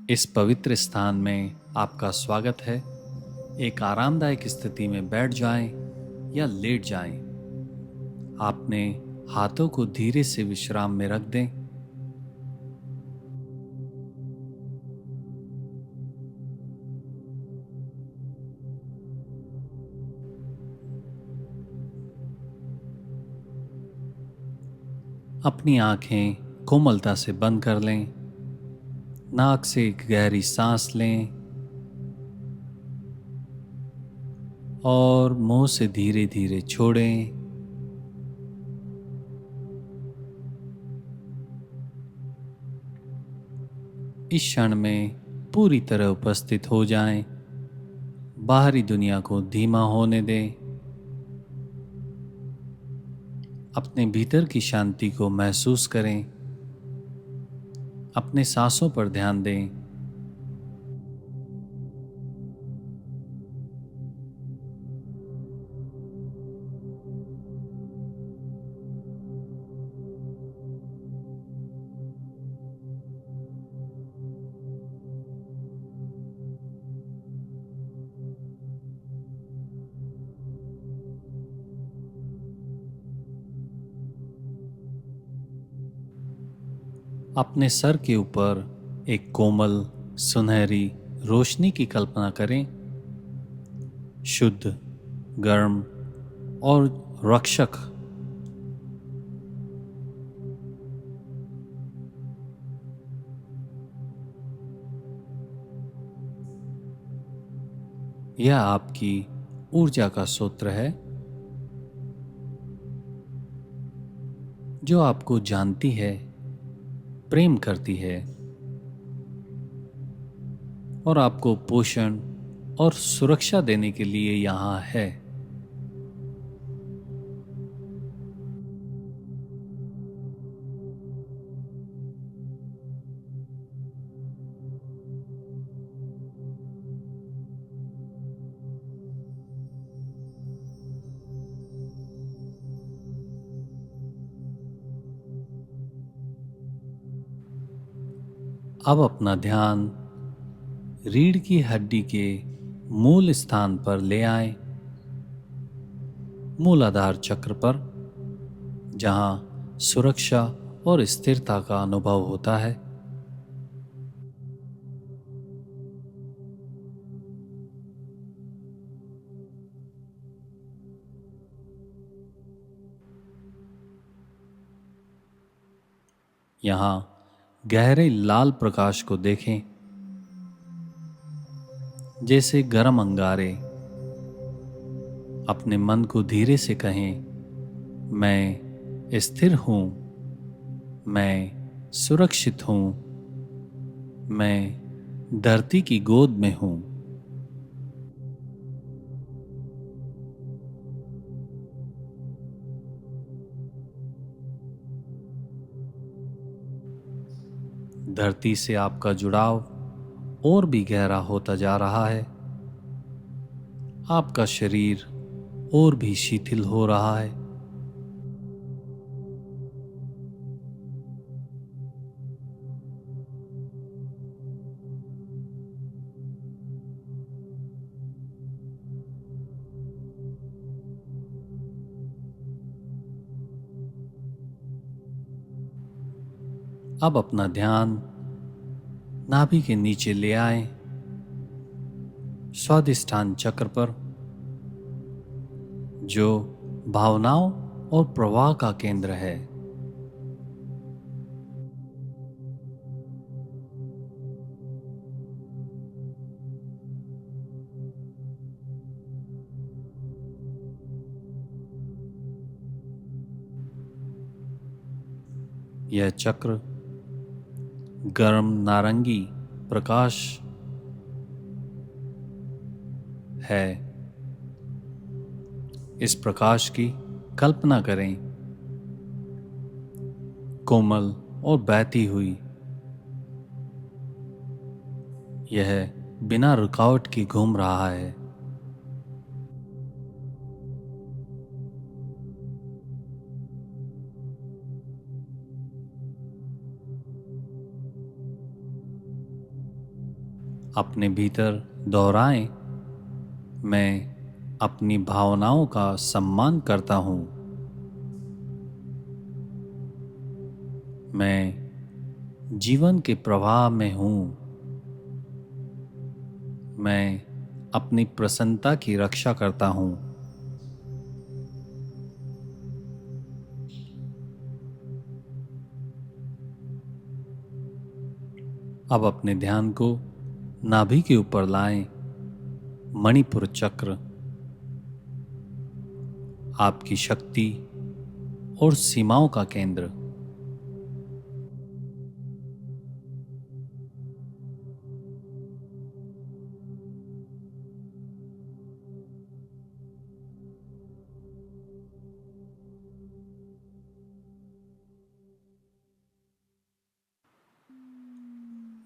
इस पवित्र स्थान में आपका स्वागत है। एक आरामदायक स्थिति में बैठ जाएं या लेट जाएं। आपने हाथों को धीरे से विश्राम में रख दें। अपनी आंखें कोमलता से बंद कर लें। नाक से एक गहरी सांस लें और मुंह से धीरे धीरे छोड़ें। इस क्षण में पूरी तरह उपस्थित हो जाएं। बाहरी दुनिया को धीमा होने दें। अपने भीतर की शांति को महसूस करें। अपने सांसों पर ध्यान दें। अपने सर के ऊपर एक कोमल सुनहरी रोशनी की कल्पना करें। शुद्ध, गर्म और रक्षक। यह आपकी ऊर्जा का स्रोत है, जो आपको जानती है, प्रेम करती है और आपको पोषण और सुरक्षा देने के लिए यहाँ है। अब अपना ध्यान रीढ़ की हड्डी के मूल स्थान पर ले आएं, मूलाधार चक्र पर, जहां सुरक्षा और स्थिरता का अनुभव होता है। यहाँ गहरे लाल प्रकाश को देखें, जैसे गर्म अंगारे। अपने मन को धीरे से कहें, मैं स्थिर हूँ, मैं सुरक्षित हूँ, मैं धरती की गोद में हूँ। धरती से आपका जुड़ाव और भी गहरा होता जा रहा है। आपका शरीर और भी शिथिल हो रहा है। अब अपना ध्यान नाभि के नीचे ले आएं, स्वादिष्ठान चक्र पर, जो भावनाओं और प्रवाह का केंद्र है। यह चक्र गर्म नारंगी प्रकाश है। इस प्रकाश की कल्पना करें, कोमल और बहती हुई। यह बिना रुकावट के घूम रहा है। अपने भीतर दोहराएं, मैं अपनी भावनाओं का सम्मान करता हूँ। मैं जीवन के प्रवाह में हूँ। मैं अपनी प्रसन्नता की रक्षा करता हूँ। अब अपने ध्यान को नाभि के ऊपर लाएं। मणिपुर चक्र आपकी शक्ति और सीमाओं का केंद्र।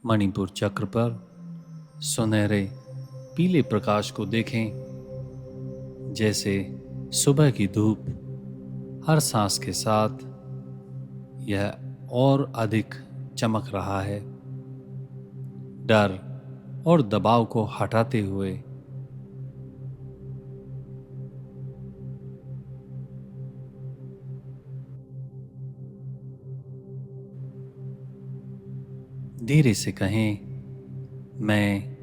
मणिपुर चक्र पर सुनहरे पीले प्रकाश को देखें, जैसे सुबह की धूप। हर सांस के साथ यह और अधिक चमक रहा है, डर और दबाव को हटाते हुए। धीरे से कहें, मैं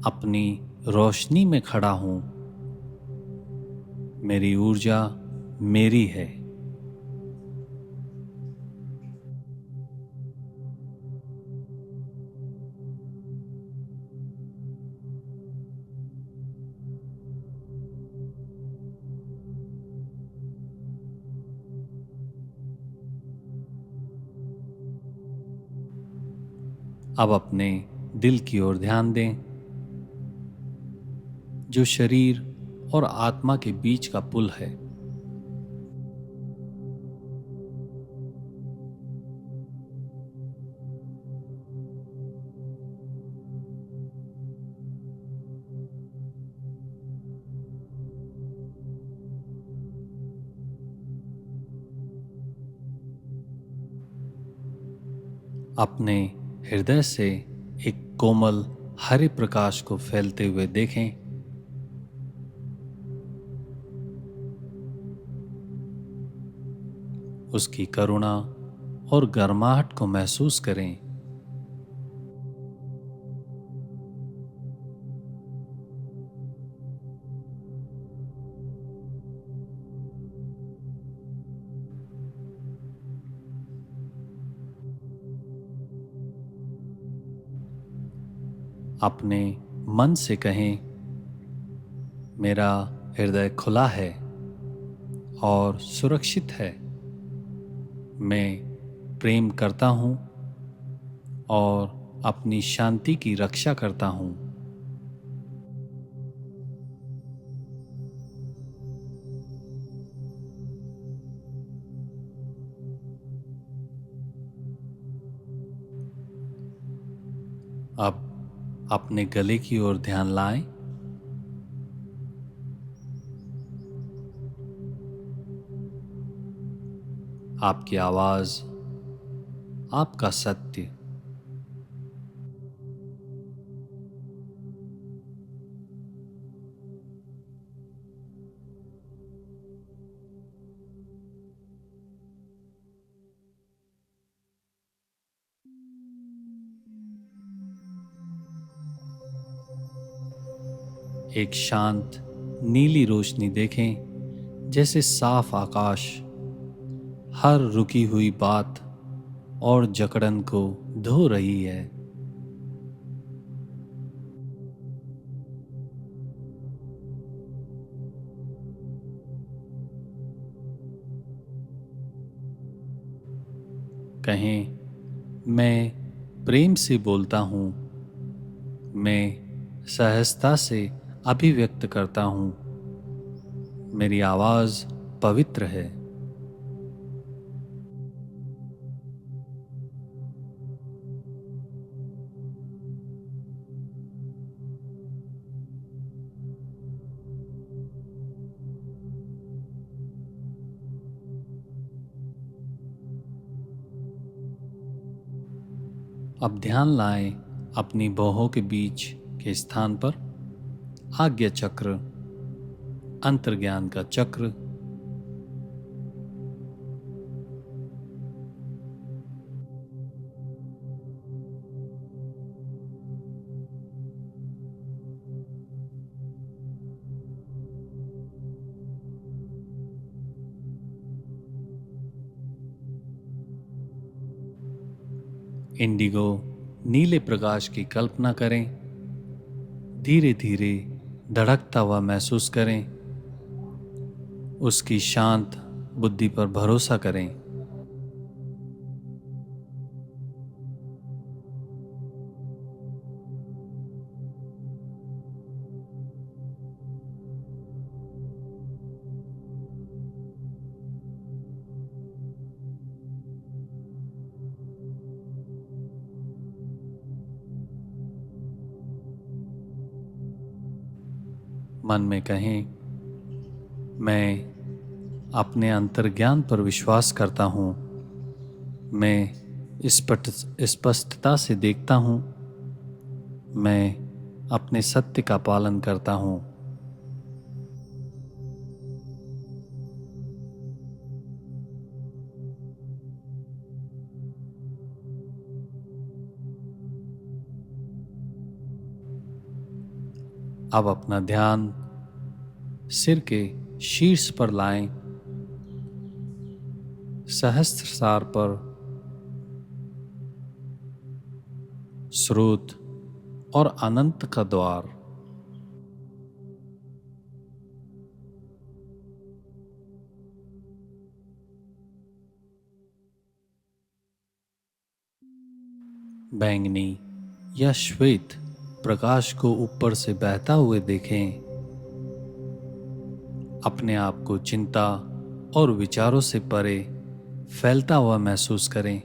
अपनी रोशनी में खड़ा हूं। मेरी ऊर्जा मेरी है। अब अपने दिल की ओर ध्यान दें, जो शरीर और आत्मा के बीच का पुल है। अपने हृदय से एक कोमल हरे प्रकाश को फैलते हुए देखें। उसकी करुणा और गर्माहट को महसूस करें। अपने मन से कहें, मेरा हृदय खुला है और सुरक्षित है। मैं प्रेम करता हूँ और अपनी शांति की रक्षा करता हूँ। अब अपने गले की ओर ध्यान लाएं। आपकी आवाज, आपका सत्य। एक शांत नीली रोशनी देखें, जैसे साफ आकाश हर रुकी हुई बात और जकड़न को धो रही है। कहें, मैं प्रेम से बोलता हूँ। मैं सहजता से अभिव्यक्त करता हूँ। मेरी आवाज पवित्र है। अब ध्यान लाएं अपनी बाहों के बीच के स्थान पर आज्ञा चक्र, अंतर्ज्ञान का चक्र, इंडिगो नीले प्रकाश की कल्पना करें। धीरे धीरे धड़कता हुआ महसूस करें। उसकी शांत बुद्धि पर भरोसा करें। मन में कहें, मैं अपने अंतर्ज्ञान पर विश्वास करता हूँ। मैं स्पष्टता से देखता हूँ। मैं अपने सत्य का पालन करता हूँ। अब अपना ध्यान सिर के शीर्ष पर लाएं, सहस्त्रसार पर, स्रोत और अनंत का द्वार। बैंगनी या श्वेत प्रकाश को ऊपर से बहता हुए देखें। अपने आप को चिंता और विचारों से परे फैलता हुआ महसूस करें।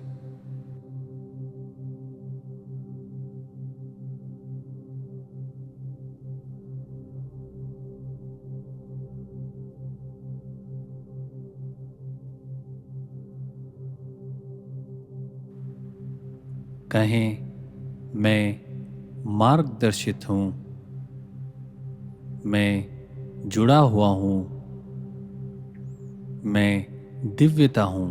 कहें, मैं मार्गदर्शित हूँ। मैं जुड़ा हुआ हूँ। मैं दिव्यता हूँ।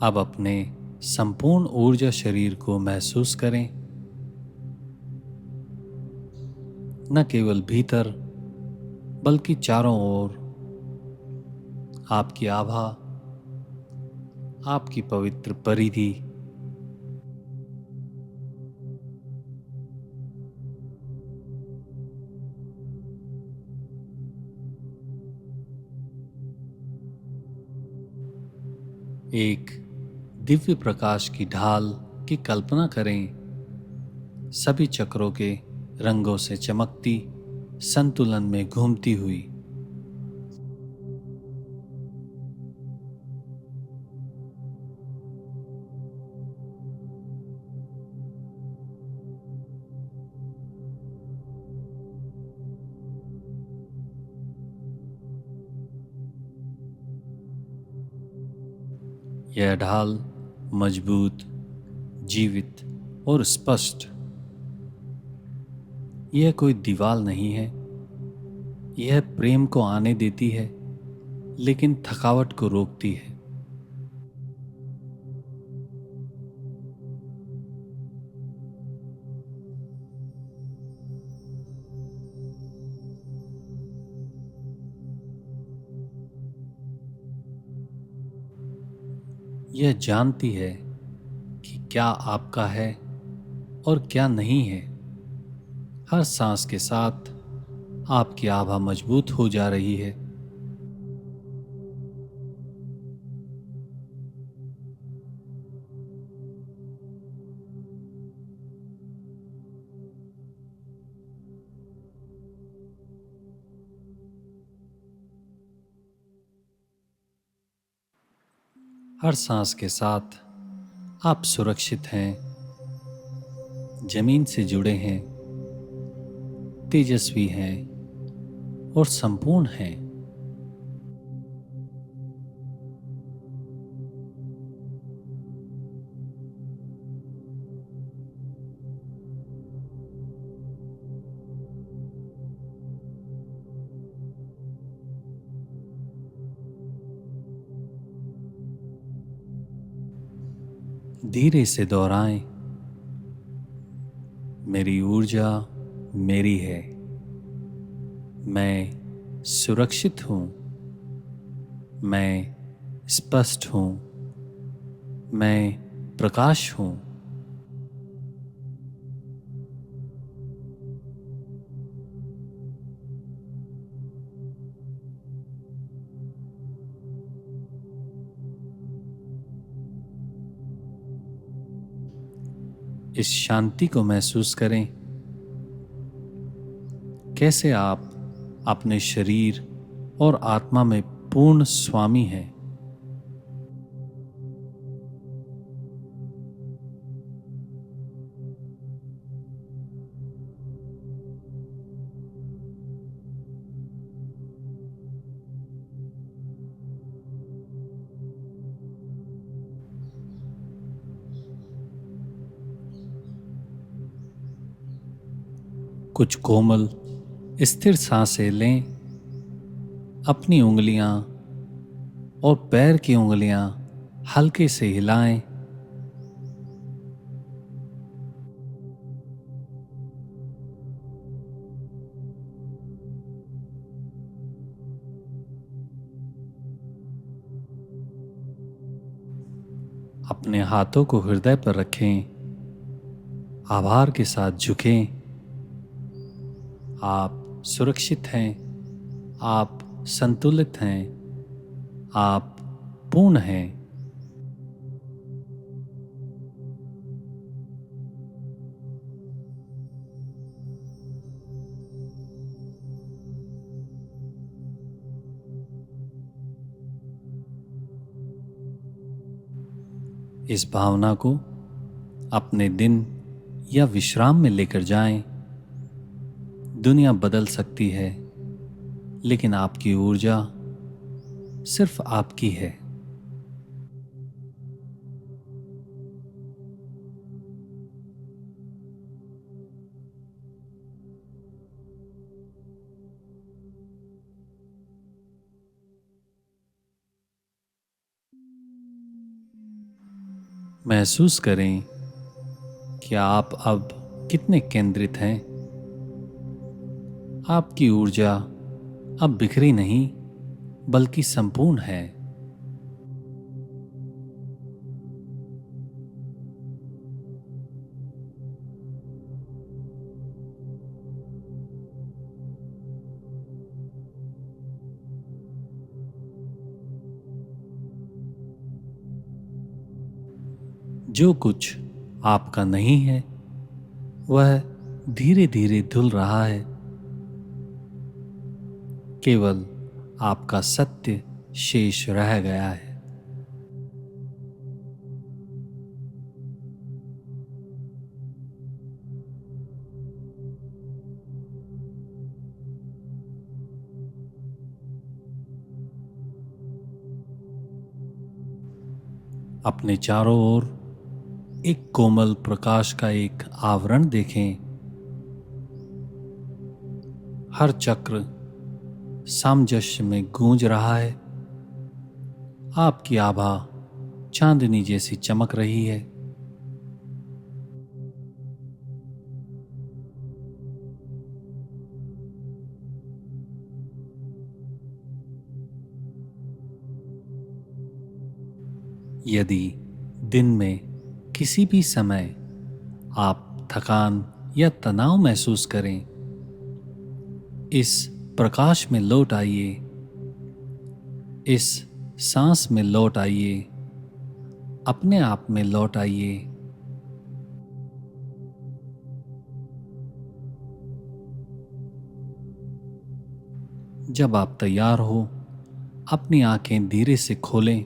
अब अपने संपूर्ण ऊर्जा शरीर को महसूस करें। न केवल भीतर बल्कि चारों ओर। आपकी आभा, आपकी पवित्र परिधि। एक दिव्य प्रकाश की ढाल की कल्पना करें, सभी चक्रों के रंगों से चमकती, संतुलन में घूमती हुई। यह ढाल मजबूत, जीवित और स्पष्ट। यह कोई दीवार नहीं है। यह प्रेम को आने देती है, लेकिन थकावट को रोकती है। यह जानती है कि क्या आपका है और क्या नहीं है। हर सांस के साथ आपकी आभा मजबूत हो जा रही है। हर सांस के साथ आप सुरक्षित हैं, जमीन से जुड़े हैं, तेजस्वी हैं और संपूर्ण हैं। धीरे से दोहराएं, मेरी ऊर्जा मेरी है, मैं सुरक्षित हूँ, मैं स्पष्ट हूँ, मैं प्रकाश हूँ। इस शांति को महसूस करें, कैसे आप अपने शरीर और आत्मा में पूर्ण स्वामी हैं। कुछ कोमल स्थिर सांसें लें, अपनी उंगलियां और पैर की उंगलियां हल्के से हिलाएं। अपने हाथों को हृदय पर रखें, आभार के साथ झुकें। आप सुरक्षित हैं, आप संतुलित हैं, आप पूर्ण हैं। इस भावना को अपने दिन या विश्राम में लेकर जाएं। दुनिया बदल सकती है, लेकिन आपकी ऊर्जा सिर्फ आपकी है। महसूस करें कि आप अब कितने केंद्रित हैं। आपकी ऊर्जा अब बिखरी नहीं, बल्कि संपूर्ण है। जो कुछ आपका नहीं है, वह धीरे धीरे धुल रहा है। केवल आपका सत्य शेष रह गया है। अपने चारों ओर एक कोमल प्रकाश का एक आवरण देखें। हर चक्र सामंजस्य में गूंज रहा है। आपकी आभा चांदनी जैसी चमक रही है। यदि दिन में किसी भी समय आप थकान या तनाव महसूस करें, इस प्रकाश में लौट आइए, इस सांस में लौट आइए, अपने आप में लौट आइए। जब आप तैयार हो, अपनी आंखें धीरे से खोलें।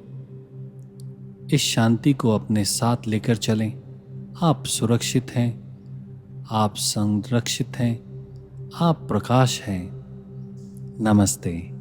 इस शांति को अपने साथ लेकर चलें। आप सुरक्षित हैं, आप संरक्षित हैं, आप प्रकाश हैं। नमस्ते।